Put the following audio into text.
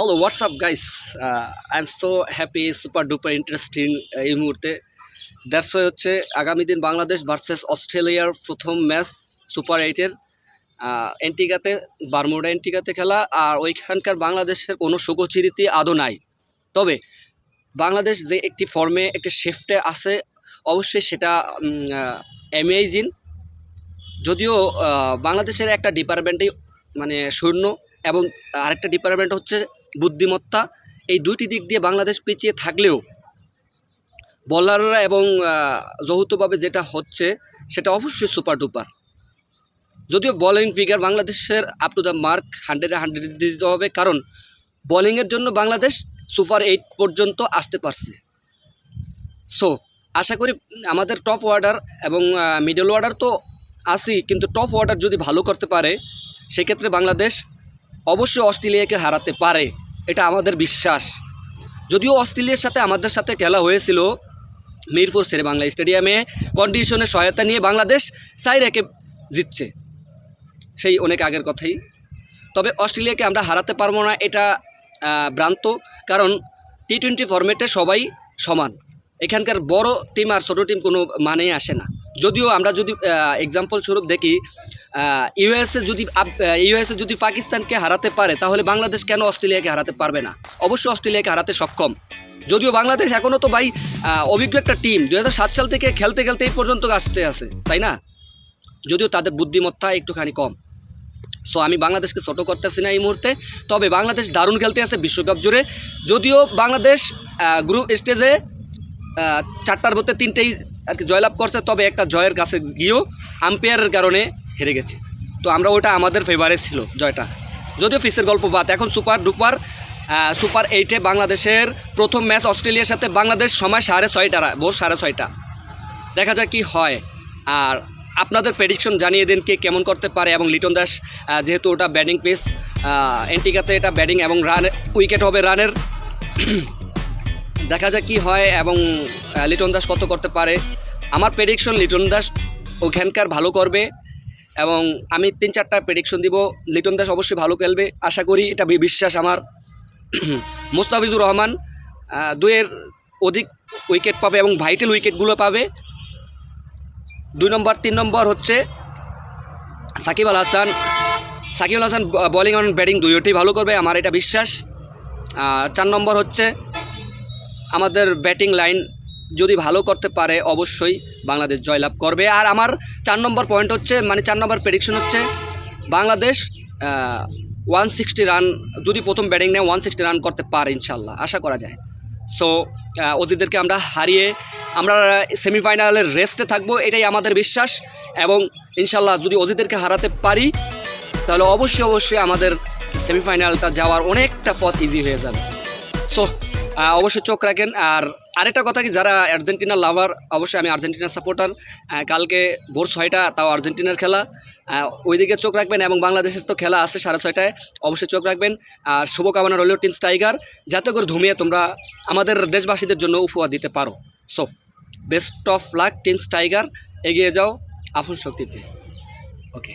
Hello WhatsApp guys, I am so happy, super duper interesting এই মুহূর্তে। That's হচ্ছে আগামী দিন বাংলাদেশ ভার্সেস অস্ট্রেলিয়ার প্রথম ম্যাচ সুপার এইটের অ্যান্টিগাতে, বারমুডা অ্যান্টিগাতে খেলা। আর ওইখানকার বাংলাদেশের কোনো শোকচিরীতি আদৌ নাই। তবে বাংলাদেশ যে একটি ফর্মে একটি শিফটে আছে, অবশ্যই সেটা অ্যামেজিং। যদিও বাংলাদেশের একটা ডিপার্টমেন্টেই মানে শূন্য এবং আরেকটা ডিপার্টমেন্ট হচ্ছে বুদ্ধিমত্তা। এই দুইটি দিক দিয়ে বাংলাদেশ পিছিয়ে থাকলেও বলাররা এবং যৌথভাবে যেটা হচ্ছে সেটা অবশ্যই সুপার ডুপার। যদিও বোলিং ফিগার বাংলাদেশের আপ টু দ্য মার্ক 100-100 দিতে হবে, কারণ বোলিংয়ের জন্য বাংলাদেশ সুপার 8 পর্যন্ত আসতে পারছে। সো আশা করি আমাদের টপ অর্ডার এবং মিডল অর্ডার তো আসি, কিন্তু টপ অর্ডার যদি ভালো করতে পারে সেক্ষেত্রে বাংলাদেশ অবশ্যই অস্ট্রেলিয়াকে হারাতে পারে, এটা আমাদের বিশ্বাস। যদিও অস্ট্রেলিয়ার সাথে আমাদের সাথে খেলা হয়েছিল মিরপুর শেরে বাংলা স্টেডিয়ামে, কন্ডিশনের সহায়তা নিয়ে বাংলাদেশ 4-1 জিতছে, সেই অনেক আগের কথাই। তবে অস্ট্রেলিয়াকে আমরা হারাতে পারবো না, এটা ভ্রান্ত। কারণ টি-20 ফরম্যাটে সবাই সমান, এখানকার বড় টিম আর ছোটো টিম কোনো মানেই আসে না। যদিও আমরা যদি এক্সাম্পল স্বরূপ দেখি, ইউএসএ যদি পাকিস্তানকে হারাতে পারে, তাহলে বাংলাদেশ কেন অস্ট্রেলিয়াকে হারাতে পারবে না? অবশ্যই অস্ট্রেলিয়াকে হারাতে সক্ষম। যদিও বাংলাদেশ এখনও তো ভাই অভিজ্ঞ একটা টিম, 2007 সাল থেকে খেলতে খেলতে এই পর্যন্ত আসতে আছে, তাই না? যদিও তাদের বুদ্ধিমত্তা একটুখানি কম। সো আমি বাংলাদেশকে ছোট করতেছি না এই মুহূর্তে। তবে বাংলাদেশ দারুণ খেলতে আছে বিশ্বকাপ জুড়ে। যদিও বাংলাদেশ গ্রুপ স্টেজে 4টার মধ্যে 3টেই আর কি জয়লাভ করছে, তবে একটা জয়ের কাছে গিয়েও আম্পায়ারের কারণে হেরে গেছে। তো আমরা ওটা আমাদের ফেভারে ছিল জয়টা, যদিও ফিসের গল্প বাদ। এখন সুপার 8-এ বাংলাদেশের প্রথম ম্যাচ অস্ট্রেলিয়ার সাথে। বাংলাদেশ সময় 6:30, ভোর 6:30। দেখা যাক কি হয়। আর আপনাদের প্রেডিকশন জানিয়ে দিন কে কেমন করতে পারে। এবং লিটন দাস, যেহেতু ওটা ব্যাটিং পেস, অ্যান্টিগাতে এটা ব্যাটিং এবং রান উইকেট হবে রানের। দেখা যাক কি হয় এবং লিটন দাস কত করতে পারে। আমার প্রেডিকশন লিটন দাস ওখানকার ভালো করবে এবং আমি 3-4টা প্রেডিকশন দিব। লিটন দাস অবশ্যই ভালো খেলবে আশা করি, এটা বিশ্বাস আমার। মুস্তাফিজুর রহমান 2-এর অধিক উইকেট পাবে এবং ভাইটাল উইকেটগুলো পাবে। 2 নম্বর 3 নম্বর হচ্ছে সাকিব আল হাসান বোলিং এবং ব্যাটিং দুইটাই ভালো করবে, আমার এটা বিশ্বাস। 4 নম্বর হচ্ছে আমাদের ব্যাটিং লাইন যদি ভালো করতে পারে অবশ্যই বাংলাদেশ জয়লাভ করবে। আর আমার 4 নম্বর পয়েন্ট হচ্ছে, মানে 4 নম্বর প্রেডিকশন হচ্ছে বাংলাদেশ 160 রান, যদি প্রথম ব্যাটিং নেয় 160 রান করতে পারে ইনশাল্লাহ, আশা করা যায়। সো অজিতদেরকে আমরা হারিয়ে আমরা সেমিফাইনালের রেস্টে থাকবো, এটাই আমাদের বিশ্বাস। এবং ইনশাল্লাহ যদি অজিতদেরকে হারাতে পারি তাহলে অবশ্যই আমাদের সেমিফাইনালটা যাওয়ার অনেকটা পথ ইজি হয়ে যাবে। সো অবশ্যই চোখ রাখেন। আর আরেকটা কথা কি, যারা আর্জেন্টিনার লাভার, অবশ্যই আমি আর্জেন্টিনার সাপোর্টার। কালকে ভোর 6টা, তাও আর্জেন্টিনার খেলা, ওইদিকে চোখ রাখবেন। এবং বাংলাদেশের তো খেলা আছে 6:30, অবশ্যই চোখ রাখবেন। আর শুভকামনা রইল টিমস টাইগার, যাতে করে ধুমিয়ে তোমরা আমাদের দেশবাসীদের জন্য উপহার দিতে পারো। So best of luck teams tiger, এগিয়ে যাও আপন শক্তিতে। ওকে।